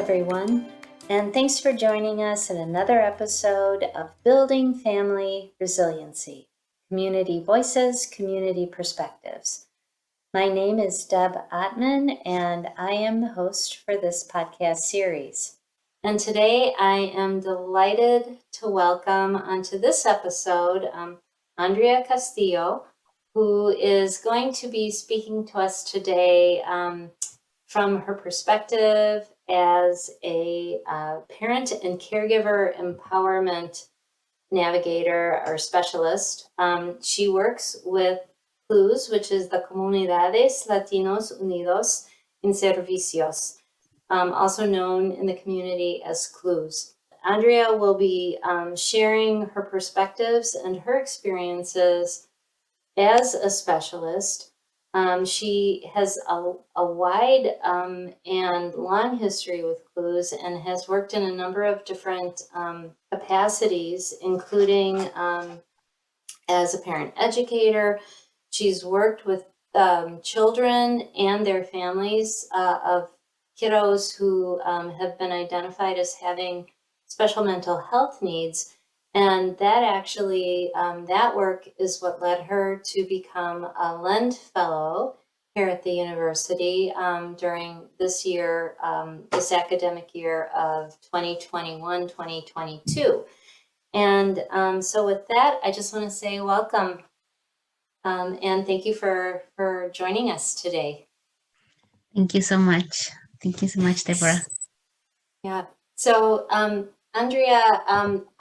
everyone, and thanks for joining us in another episode of Building Family Resiliency, Community Voices, Community Perspectives. My name is Deb Ottman, and I am the host for this podcast series. And today I am delighted to welcome onto this episode Andrea Castillo, who is going to be speaking to us today from her perspective as a parent and caregiver empowerment navigator or specialist. She works with CLUS, which is the Comunidades Latinas Unidas in Servicios, also known in the community as CLUS. Andrea will be sharing her perspectives and her experiences as a specialist. She has a wide and long history with CLUS and has worked in a number of different capacities, including as a parent educator. She's worked with children and their families of kiddos who have been identified as having special mental health needs. And that actually, that work is what led her to become a Lend Fellow here at the university during this year, this academic year of 2021-2022. And so with that, I just want to say welcome and thank you for joining us today. Thank you so much. Thank you so much, Deborah. Yeah. So, Andrea,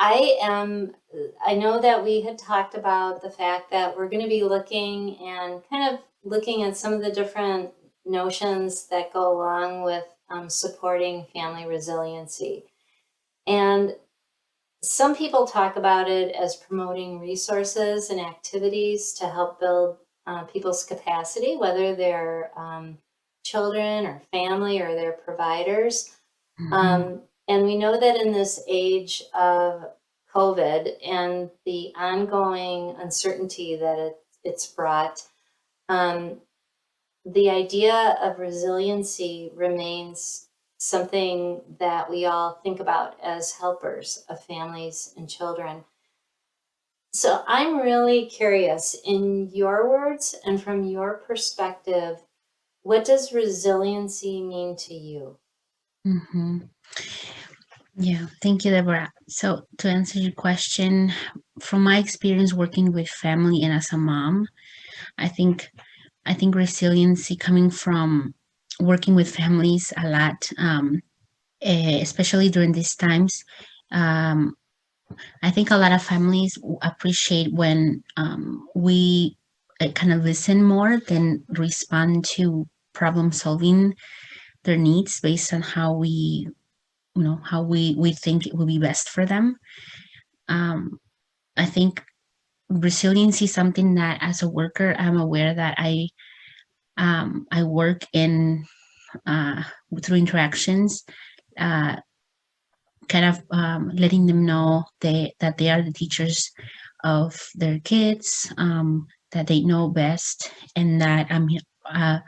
I know that we had talked about the fact that we're going to be looking at some of the different notions that go along with supporting family resiliency. And some people talk about it as promoting resources and activities to help build people's capacity, whether they're children or family or their providers. Mm-hmm. And we know that in this age of COVID and the ongoing uncertainty that it's brought, the idea of resiliency remains something that we all think about as helpers of families and children. So I'm really curious, in your words and from your perspective, what does resiliency mean to you? Mm-hmm. Yeah, thank you, Deborah. So to answer your question, from my experience working with family and as a mom, I think resiliency coming from working with families a lot, especially during these times. Um, I think a lot of families appreciate when we kind of listen more than respond to problem solving their needs based on how we think it will be best for them. I think resiliency is something that as a worker I'm aware that I work in through interactions, uh, kind of letting them know that they are the teachers of their kids, that they know best, and that I'm uh,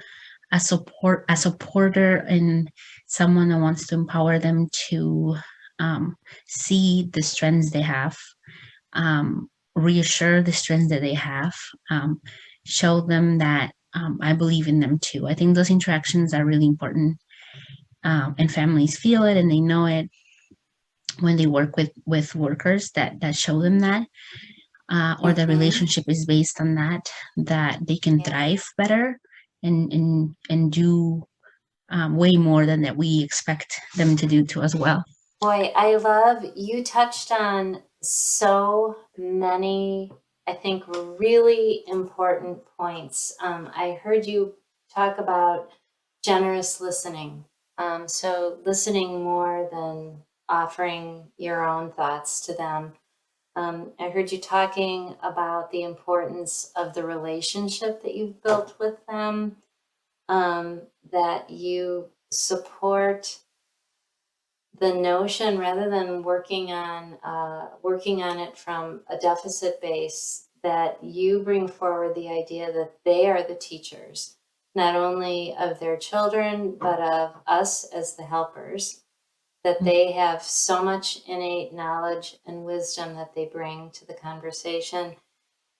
a supporter and someone that wants to empower them to see the strengths they have, reassure the strengths that they have, show them that I believe in them too. I think those interactions are really important, and families feel it and they know it when they work with workers that show them that, or the relationship is based on that they can thrive better and do way more than that we expect them to do to as well. Boy, I love you touched on so many, I think, really important points. I heard you talk about generous listening. So listening more than offering your own thoughts to them. I heard you talking about the importance of the relationship that you've built with them, that you support the notion rather than working on it from a deficit base, that you bring forward the idea that they are the teachers, not only of their children, but of us as the helpers. that they have so much innate knowledge and wisdom that they bring to the conversation,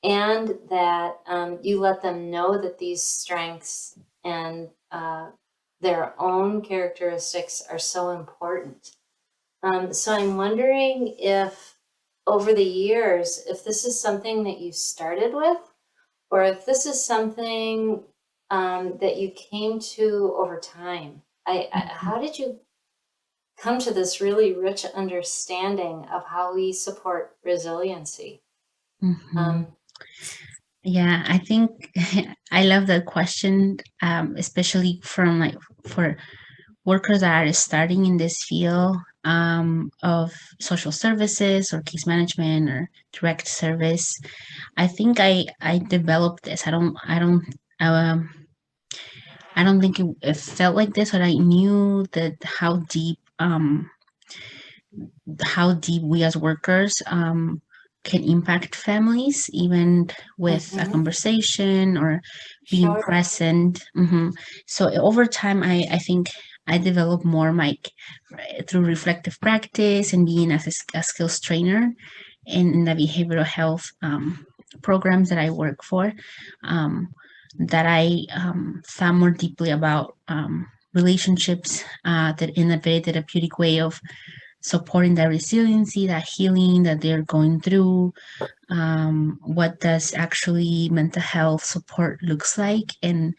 and that you let them know that these strengths and their own characteristics are so important. So I'm wondering if over the years, if this is something that you started with, or if this is something that you came to over time. How did you come to this really rich understanding of how we support resiliency? Mhm. Um, Yeah, I think I love that question, especially from like for workers that are starting in this field of social services or case management or direct service. I think I developed this. Um, I don't think it felt like this, but I knew that how deep we as workers can impact families, even with a mhm, conversation or being sure. present. So over time, I think I developed more through reflective practice and being as a skills trainer in the behavioral health programs that I work for. Um, that I thought more deeply about relationships that in a very therapeutic way of supporting that resiliency, that healing that they're going through. What does actually mental health support looks like and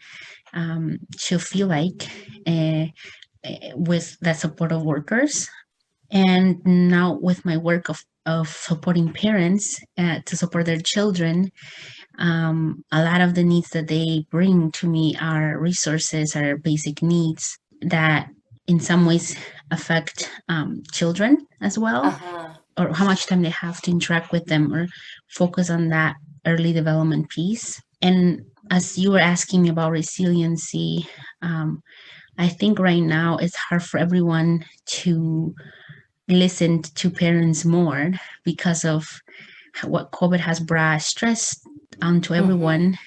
should feel like with the support of workers. And now with my work of supporting parents to support their children, a lot of the needs that they bring to me are resources, are basic needs that in some ways affect children as well, Uh-huh. or how much time they have to interact with them or focus on that early development piece. And as you were asking me about resiliency, I think right now it's hard for everyone to listen to parents more because of what COVID has brought stress onto Mm-hmm. everyone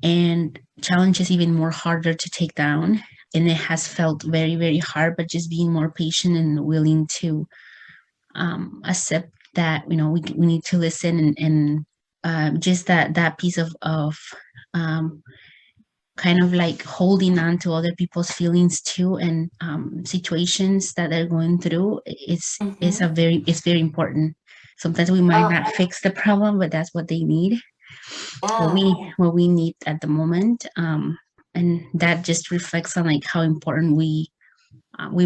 and challenges even more harder to take down. And it has felt very, very hard, but just being more patient and willing to accept that, we need to listen and just that piece of um, kind of like holding on to other people's feelings too and situations that they're going through Mm-hmm. it's very important. Sometimes we might Oh, not fix the problem, but that's what they need, yeah, what we need at the moment. And that just reflects on like how important we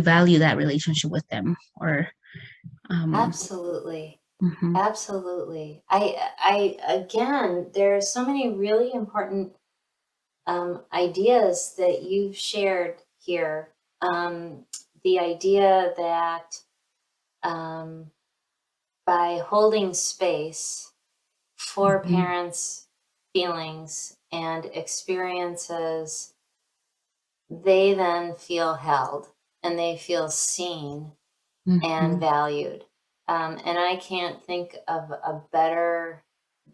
value that relationship with them or um absolutely. mhm, Absolutely. Again, there are so many really important ideas that you've shared here. The idea that um, by holding space for mhm, parents' feelings and experiences, they then feel held and they feel seen and mhm, valued. And I can't think of a better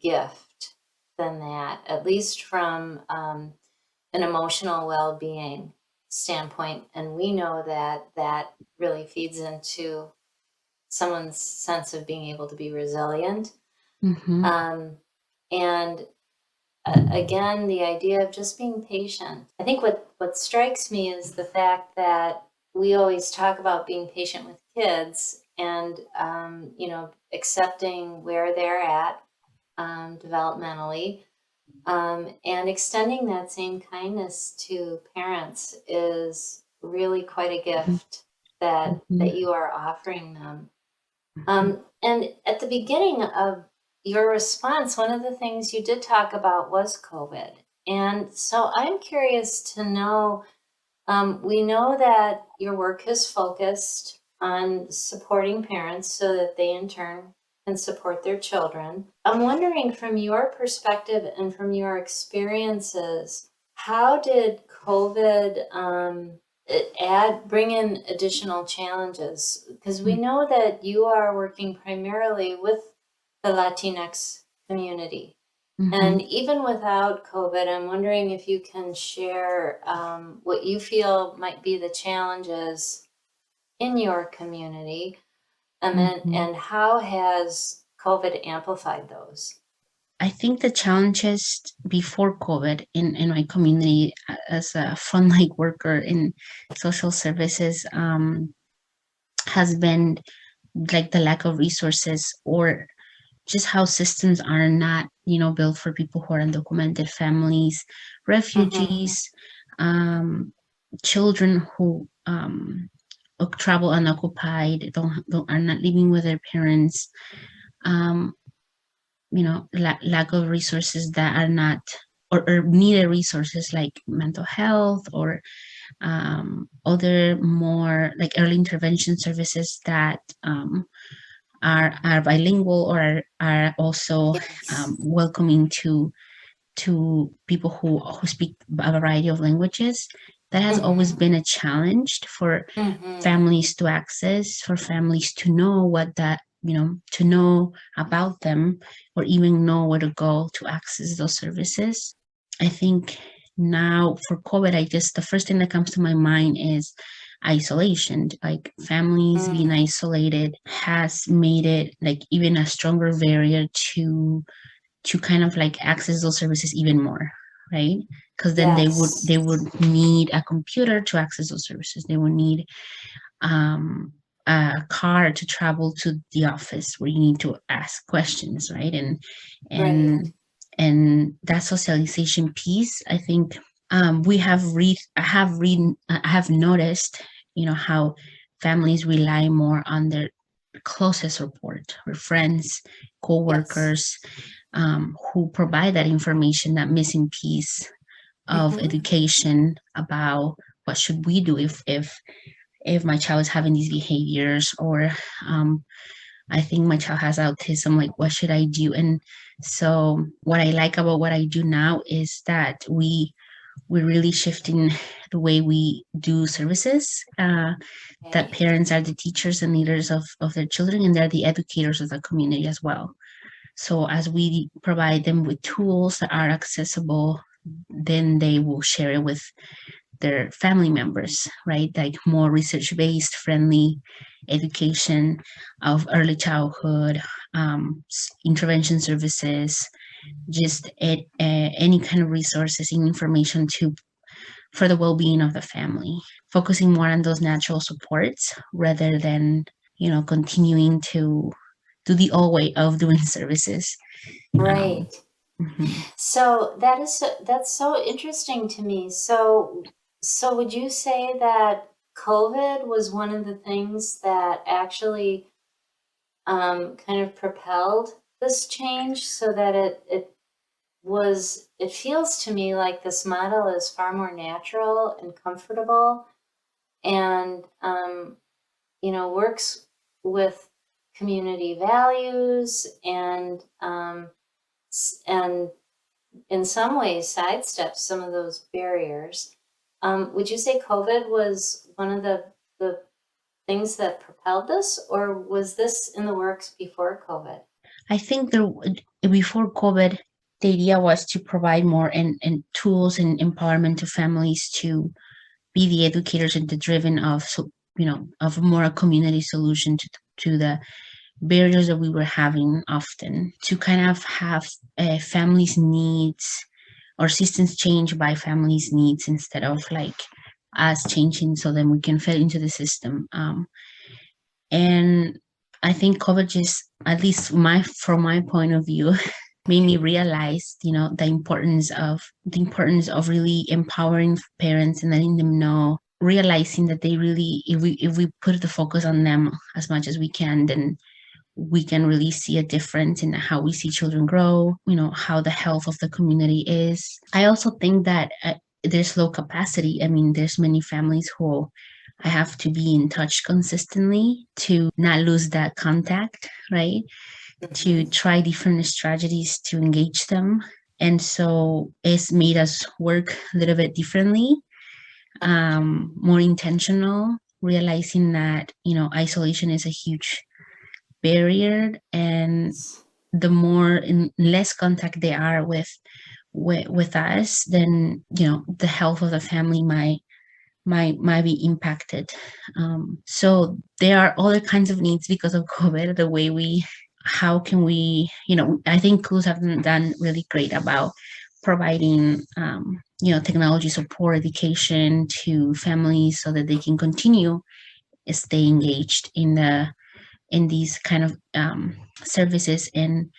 gift than that, at least from an emotional well being standpoint. And we know that that really feeds into someone's sense of being able to be resilient. mhm, Um, and again, the idea of just being patient. I think what strikes me is the fact that we always talk about being patient with kids and accepting where they're at developmentally, and extending that same kindness to parents is really quite a mhm, gift that mhm, you are offering them. mhm, And at the beginning of your response, one of the things you did talk about was COVID. And so I'm curious to know, we know that your work has focused on supporting parents so that they in turn can support their children. I'm wondering from your perspective and from your experiences, how did COVID bring in additional challenges? Because we know that you are working primarily with the Latinx community. And mhm. even without COVID, I'm wondering if you can share what you feel might be the challenges in your community? Mhm. And how has COVID amplified those? I think the challenges before COVID in my community as a frontline worker in social services has been like the lack of resources, or just how systems are not, built for people who are undocumented, families, Mm-hmm. refugees, um, children who travel unoccupied, don't are not living with their parents. Um, lack of resources that are not, or needed resources like mental health, or other more like early intervention services that are bilingual, or are also Yes. welcoming to people who speak a variety of languages. That has always Mm-hmm. been a challenge for Mm-hmm. families to access, for families to know what that, to know about them, or even know where to go to access those services. I think now for COVID, I guess the first thing that comes to my mind is isolation. Like families being Mm. isolated has made it like even a stronger barrier to kind of like access those services even more, right? Because then Yes. they would need a computer to access those services. They would need um, a car to travel to the office where you need to ask questions, right? Right. And and that socialization piece, I think I have noticed, how families rely more on their closest support, or friends, Yes. co-workers, who provide that information, that missing piece of Mm-hmm. education about what should we do if my child is having these behaviors, or um, I think my child has autism, like what should I do? And so what I like about what I do now is that we're really shifting the way we do services, that Right. parents are the teachers and leaders of their children, and they're the educators of the community as well. So as we provide them with tools that are accessible, then they will share it with their family members, right? Like more research based, friendly education of early childhood, intervention services, just any kind of resources and information to for the well-being of the family, focusing more on those natural supports rather than continuing to do the old way of doing services. um, Right. mhm. So that's so interesting to me. So would you say that COVID was one of the things that actually kind of propelled this change, so that it feels to me like this model is far more natural and comfortable, and works with community values, and in some ways sidesteps some of those barriers. Would you say COVID was one of the things that propelled this, or was this in the works before COVID? I think before COVID, the idea was to provide more and tools and empowerment to families to be the educators and the driven of, so of more a community solution to the barriers that we were having often, to kind of have families needs or systems change by families needs, instead of like us changing so then we can fit into the system. And I think COVID just, at least from my point of view, made me realize, the importance of really empowering parents and letting them know, realizing that they really, if we put the focus on them as much as we can, then we can really see a difference in how we see children grow, how the health of the community is. I also think that there's low capacity. I mean, there's many families who I have to be in touch consistently to not lose that contact, right? To Hmm. try different strategies to engage them. And so it's made us work a little bit differently, more intentional, realizing that, isolation is a huge barrier, and the more in less contact they are with us, then the health of the family might might be impacted. So there are other kinds of needs because of COVID. The way how can we, I think schools have done really great about providing, technology support, education to families so that they can continue stay engaged in these kind of services and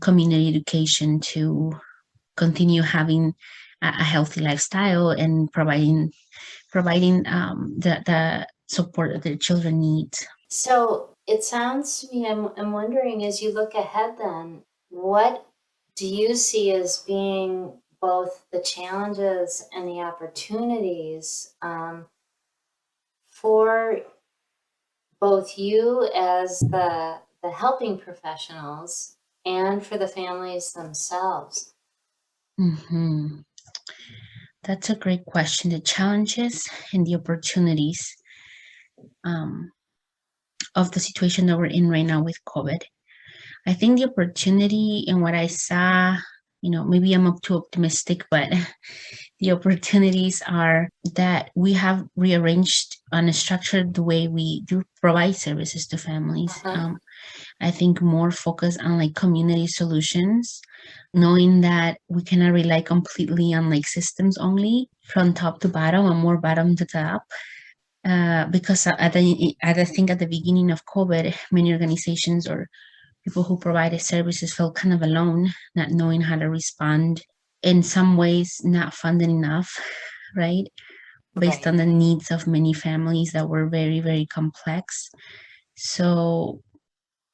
community education to continue having a healthy lifestyle and providing the support that their children need. So it sounds to me, I'm wondering, as you look ahead then, what do you see as being both the challenges and the opportunities for both you as the helping professionals and for the families themselves? Mm-hmm. That's a great question. The challenges and the opportunities um, of the situation that we're in right now with COVID. I think the opportunity and what I saw, maybe I'm up too optimistic, but the opportunities are that we have rearranged and structured the way we do provide services to families. Uh-huh. I think more focus on like community solutions, knowing that we cannot rely completely on like systems only from top to bottom and more bottom to top. Because I think at the beginning of COVID, many organizations or people who provided services felt kind of alone, not knowing how to respond. In some ways, not funded enough, right? Based Right. on the needs of many families that were very, very complex. So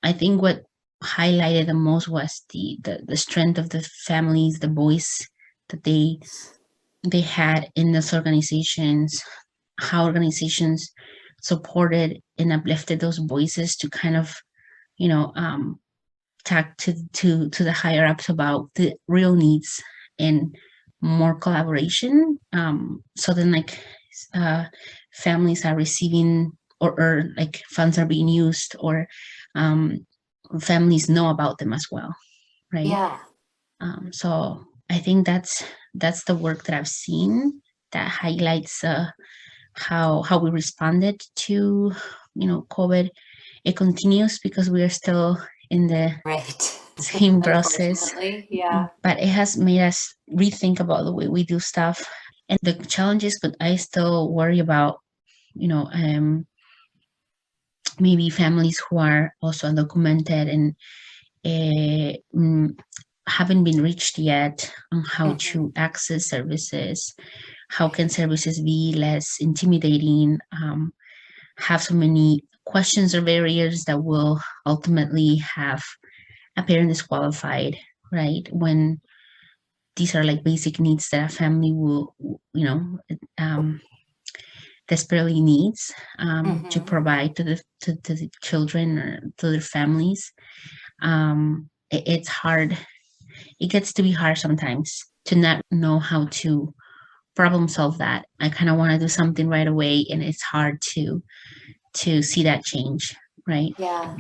I think what highlighted the most was the strength of the families, the voice that they had in those organizations, how organizations supported and uplifted those voices to kind of, you know, talk to the higher ups about the real needs and more collaboration. So then like uh, families are receiving or like funds are being used or um, families know about them as well, right? Yeah. So I think that's the work that I've seen that highlights how we responded to COVID. It continues because we are still in the Right. same process, Unfortunately, yeah. but it has made us rethink about the way we do stuff and the challenges. But I still worry about you know um, maybe families who are also undocumented and haven't been reached yet on how Mm-hmm. to access services. How can services be less intimidating? Have so many questions or barriers that will ultimately have a parent disqualified, right? When these are like basic needs that a family will, um, desperately needs to Mm-hmm. provide to the children or to their families. It's hard. It gets to be hard sometimes to not know how to problem solve that. I kind of want to do something right away, and it's hard to see that change, right? Yeah.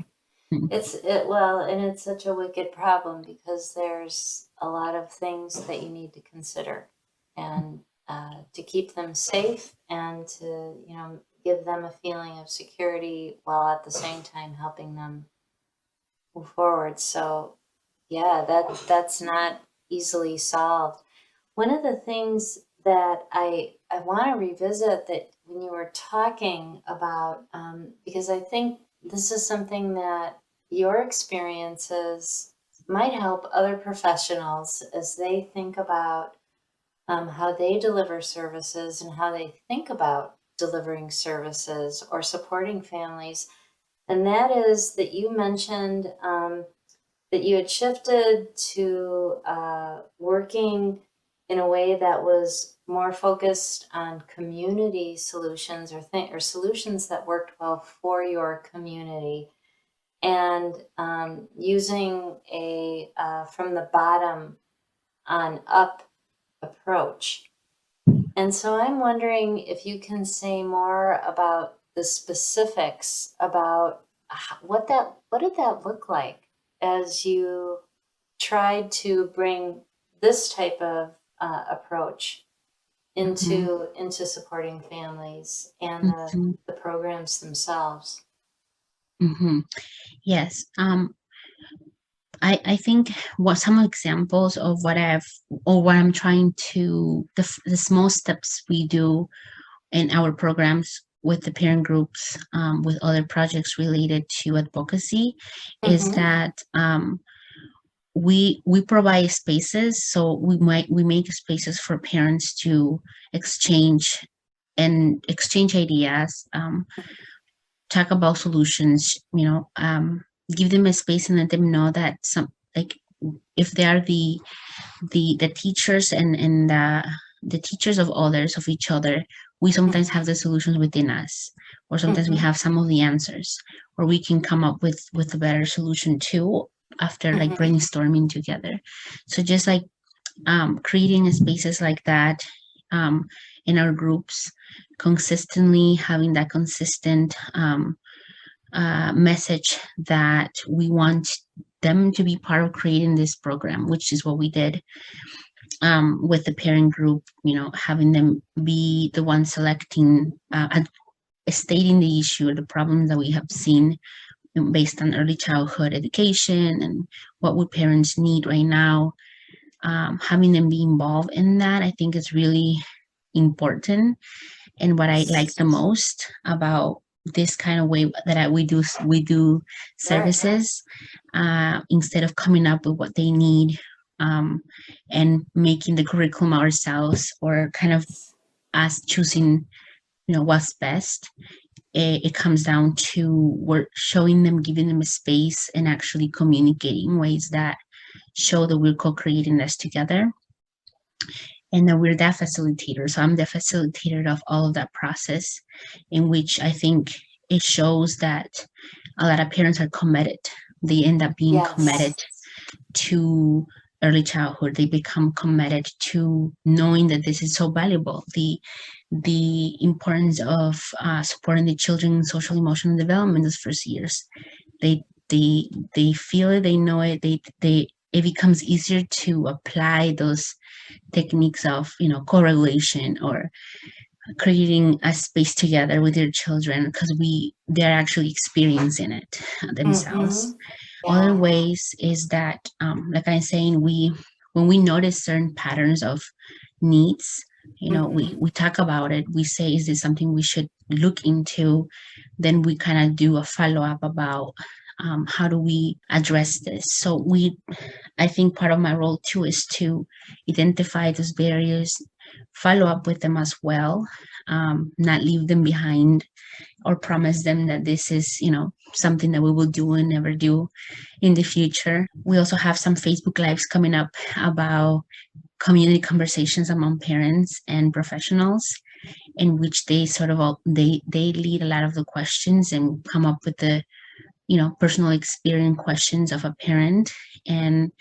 Mm. Well, and it's such a wicked problem because there's a lot of things that you need to consider and to keep them safe and to, give them a feeling of security while at the same time helping them move forward. So, yeah, that's not easily solved. One of the things that I want to revisit that when you were talking about, because I think this is something that your experiences might help other professionals as they think about how they deliver services and how they think about delivering services or supporting families. And that is that you mentioned that you had shifted to working in a way that was more focused on community solutions or solutions that worked well for your community and using a from the bottom on up approach. And so I'm wondering if you can say more about the specifics about what did that look like as you tried to bring this type of approach Mhm. into supporting families and Mhm. the programs themselves. Mhm. Yes. I think what some examples of what I've or what I'm trying to the small steps we do in our programs with the parent groups, with other projects related to advocacy, is Mm-hmm. that we provide spaces. So we make spaces for parents to exchange exchange ideas, talk about solutions. Give them a space and let them know that some like if they are the teachers and the teachers of others of each other, we sometimes have the solutions within us, or sometimes we Mm-hmm. have some of the answers, or we can come up with a better solution too after like Mm-hmm. brainstorming together. So just like creating spaces like that, um, in our groups, consistently having that consistent message that we want them to be part of creating this program, which is what we did with the parent group, having them be the one selecting, stating the issue or the problems that we have seen based on early childhood education and what would parents need right now. Having them be involved in that, I think is really important. And what I like the most about this kind of way that we do Sure. services, instead of coming up with what they need, um, and making the curriculum ourselves, or kind of us choosing what's best. It comes down to we're showing them, giving them a space, and actually communicating ways that show that we're co-creating this together, and then we're that facilitator. So I'm the facilitator of all of that process, in which I think it shows that a lot of parents are committed. They end up being committed Yes. to early childhood. They become committed to knowing that this is so valuable. The importance of supporting the children's social emotional development those first years. They they feel it. They know it. They it becomes easier to apply those techniques of correlation, or creating a space together with your children, because they're actually experiencing it Mm-hmm. themselves. Other Yeah. ways is that, like I'm saying, when we notice certain patterns of needs, Mm-hmm. we talk about it. We say, is this something we should look into? Then we kind of do a follow-up about, how do we address this. So I think part of my role too is to identify those barriers, follow up with them as well, not leave them behind, or promise them that this is, something that we will do and never do in the future. We also have some Facebook Lives coming up about community conversations among parents and professionals, in which they sort of they lead a lot of the questions and come up with the personal experience questions of a parent. And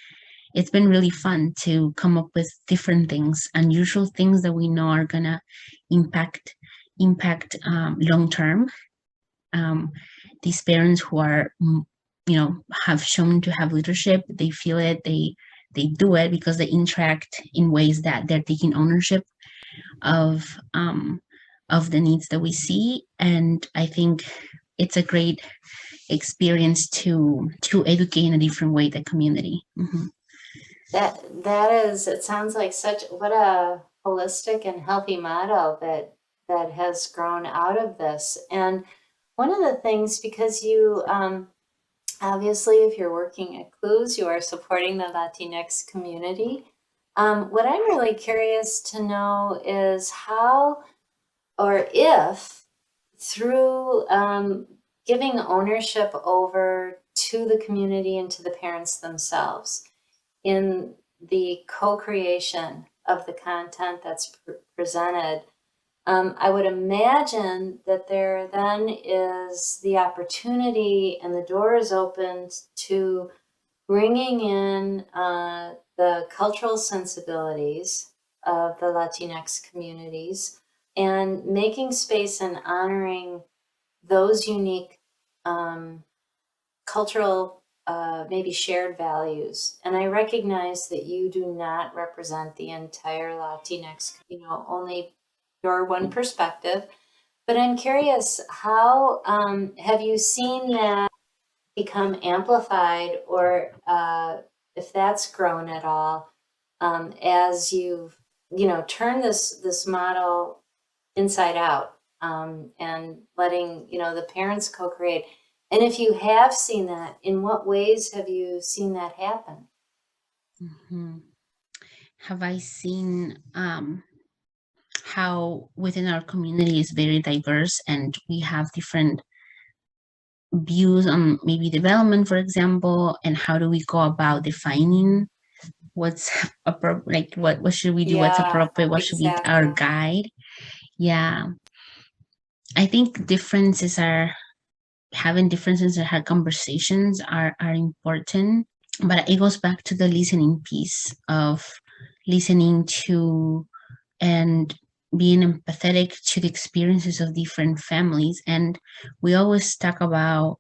it's been really fun to come up with different things, unusual things that we know are gonna impact long term. um, these parents who are have shown to have leadership, they feel it, they do it because they interact in ways that they're taking ownership of um, of the needs that we see. And I think it's a great experience to educate in a different way the community. That is, it sounds like such what a holistic and healthy model that has grown out of this. And one of the things, because you obviously, if you're working at Clues, you are supporting the Latinx community. What I'm really curious to know is how, or if, through giving ownership over to the community and to the parents themselves in the co-creation of the content that's presented, I would imagine that there then is the opportunity and the door is opened to bringing in the cultural sensibilities of the Latinx communities and making space and honoring those unique cultural maybe shared values. And I recognize that you do not represent the entire Latinx, only your one perspective. But I'm curious, how have you seen that become amplified, or if that's grown at all, as you've, turned this model inside out, and letting, the parents co-create. And if you have seen that, in what ways have you seen that happen? Mhm. Have I seen how within our community is very diverse and we have different views on maybe development, for example, and how do we go about defining what's appropriate, like what should we do, what's Yeah, appropriate, what should be our exactly. guide. Yeah, I think differences are having differences and have conversations are important, but it goes back to the listening piece of listening to and being empathetic to the experiences of different families. And we always talk about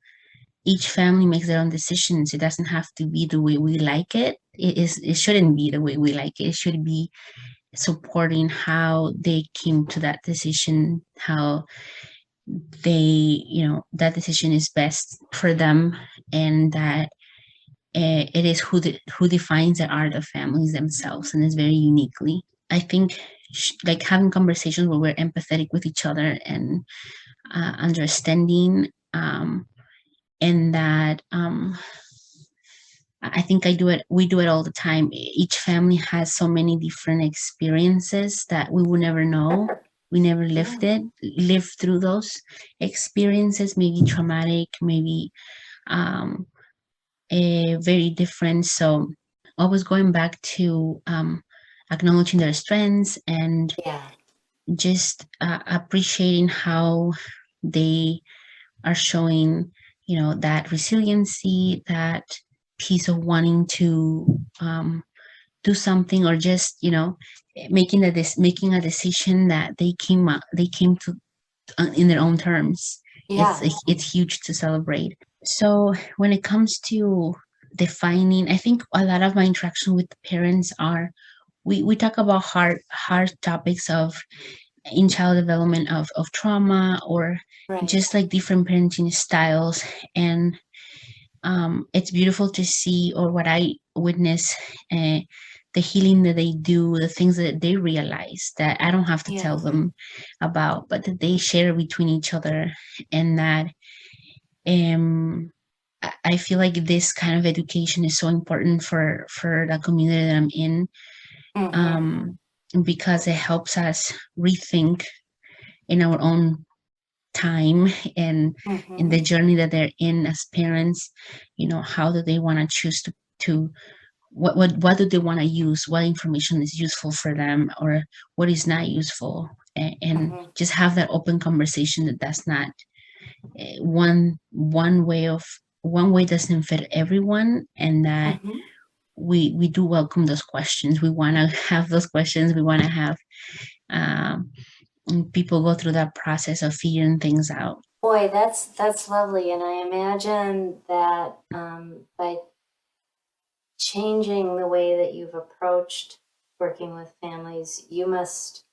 each family makes their own decisions. It doesn't have to be the way we like it. It shouldn't be the way we like it. It should be supporting how they came to that decision, how they, that decision is best for them, and that it is who defines the art of families themselves, and it's very uniquely. I think like having conversations where we're empathetic with each other and understanding, and that I think we do it all the time. Each family has so many different experiences that we will never know. Sure. We never Yeah. lived through those experiences, maybe traumatic, maybe um, very different. So always going back to acknowledging their strengths and Yeah. just appreciating how they are showing, that resiliency, that piece of wanting to do something, or just, making a decision that they came to in their own terms. Yeah. It's huge to celebrate. So when it comes to defining, I think a lot of my interaction with the parents are we talk about hard topics of in child development of trauma, or Right. just like different parenting styles. And it's beautiful to see, or what I witness, the healing that they do, the things that they realize that I don't have to Yeah. tell them about, but that they share between each other. And that um I feel like this kind of education is so important for the community that I'm in, Mm-hmm. um, because it helps us rethink in our own time and in Mm-hmm. the journey that they're in as parents. How do they want to choose to what do they want to use, what information is useful for them, or what is not useful, and Mm-hmm. just have that open conversation that that's not one way doesn't fit everyone, and that Mm-hmm. we do welcome those questions. We want to have those questions. We want to have um, people go through that process of figuring things out. Boy, that's lovely, and I imagine that by changing the way that you've approached working with families, you must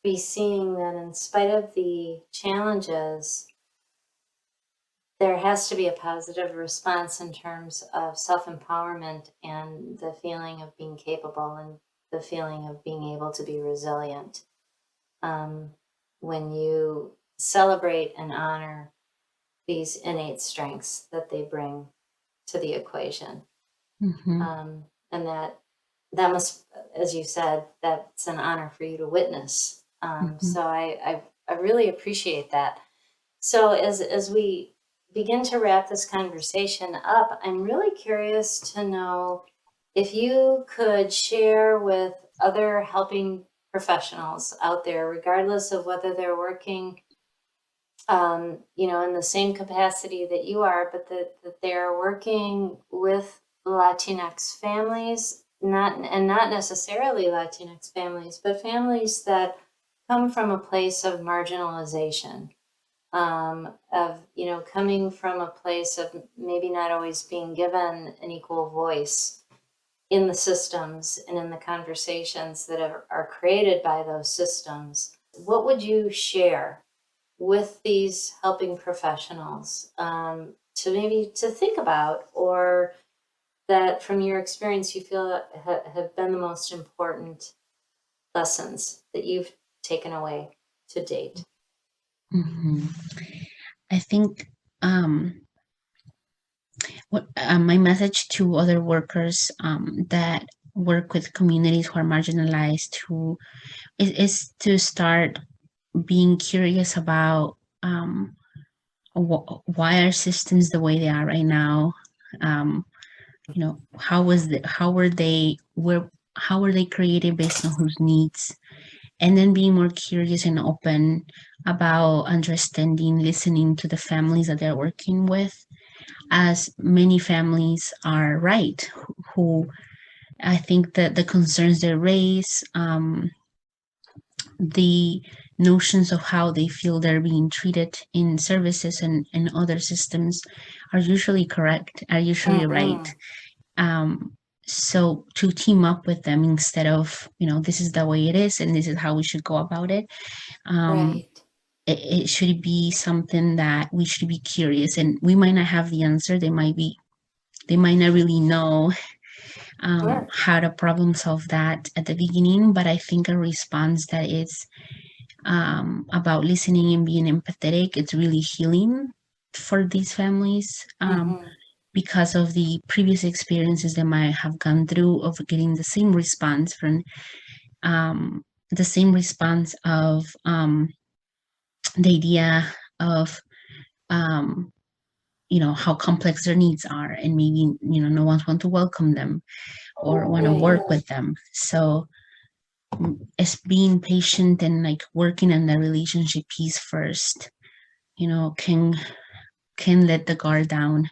be seeing that in spite of the challenges, there has to be a positive response in terms of self-empowerment and the feeling of being capable and the feeling of being able to be resilient. Um, when you celebrate and honor these innate strengths that they bring to the equation. Mm-hmm, And that must, as you said, that's an honor for you to witness. mm-hmm, So I really appreciate that. So as we begin to wrap this conversation up, I'm really curious to know if you could share with other helping professionals out there, regardless of whether they're working, in the same capacity that you are, but that they're working with Latinx families, not necessarily Latinx families, but families that come from a place of marginalization, of, coming from a place of maybe not always being given an equal voice in the systems and in the conversations that are created by those systems. What would you share with these helping professionals, to maybe to think about, or that from your experience you feel have been the most important lessons that you've taken away to date? Mhm. I think what my message to other workers that work with communities who are marginalized, who is to start being curious about why are systems the way they are right now. How were they created based on whose needs, and then being more curious and open about understanding, listening to the families that they're working with, as many families are right, who I think that the concerns they raise, the notions of how they feel they're being treated in services and other systems are usually correct, are usually right. Mm-hmm. Um, so to team up with them instead of, this is the way it is and this is how we should go about it, Right. it should be something that we should be curious, and we might not have the answer. They might not really know Sure. how to problem solve that at the beginning, but I think a response that is about listening and being empathetic, it's really healing for these families, Mm-hmm. because of the previous experiences they might have gone through of getting the same response from the same response of the idea of um, how complex their needs are, and maybe no one's want to welcome them or want to Right. work with them. So it's being patient and like working on the relationship piece first, can let the guard down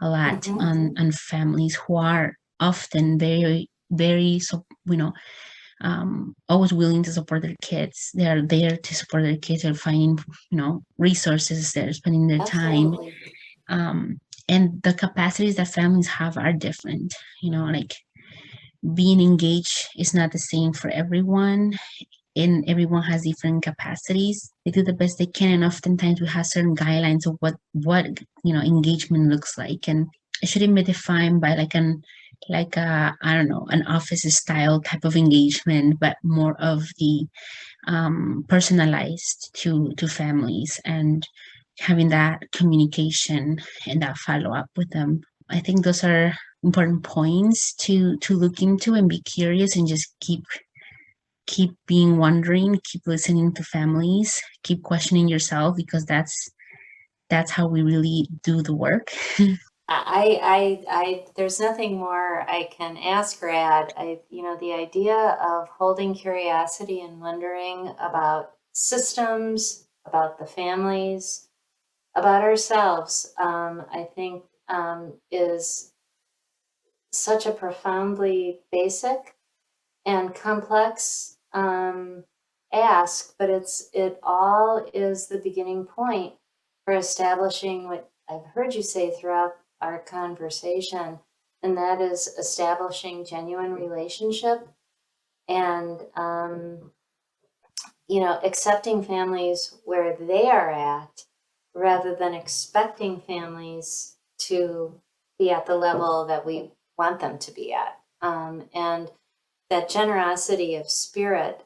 a lot Mm-hmm. on families who are often very, very, so always willing to support their kids. They are there to support their kids. They're finding resources. They're spending their time, Absolutely. um, and the capacities that families have are different. Like being engaged is not the same for everyone, and everyone has different capacities. They do the best they can, and oftentimes we have certain guidelines of what engagement looks like, and it shouldn't be defined by like a, I don't know, an office style type of engagement, but more of the personalized to families, and having that communication and that follow up with them. I think those are important points to look into and be curious and just keep being wondering, keep listening to families, keep questioning yourself, because that's how we really do the work. There's nothing more I can ask or add. The idea of holding curiosity and wondering about systems, about the families, about ourselves, I think, is such a profoundly basic and complex ask, but it all is the beginning point for establishing what I've heard you say throughout our conversation, and that is establishing genuine relationship and accepting families where they are at, rather than expecting families to be at the level that we want them to be at. And that generosity of spirit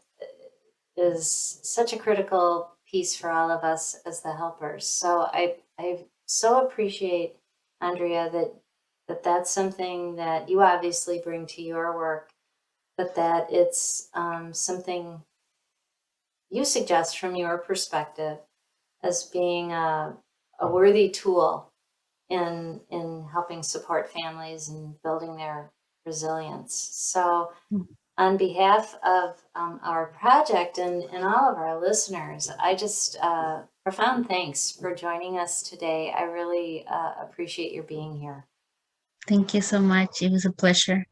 is such a critical piece for all of us as the helpers. So I so appreciate, Andrea, that's something that you obviously bring to your work, but that it's something you suggest from your perspective as being a worthy tool in helping support families and building their resilience. So on behalf of our project and all of our listeners, I just profound thanks for joining us today. I really appreciate your being here. Thank you so much. It was a pleasure.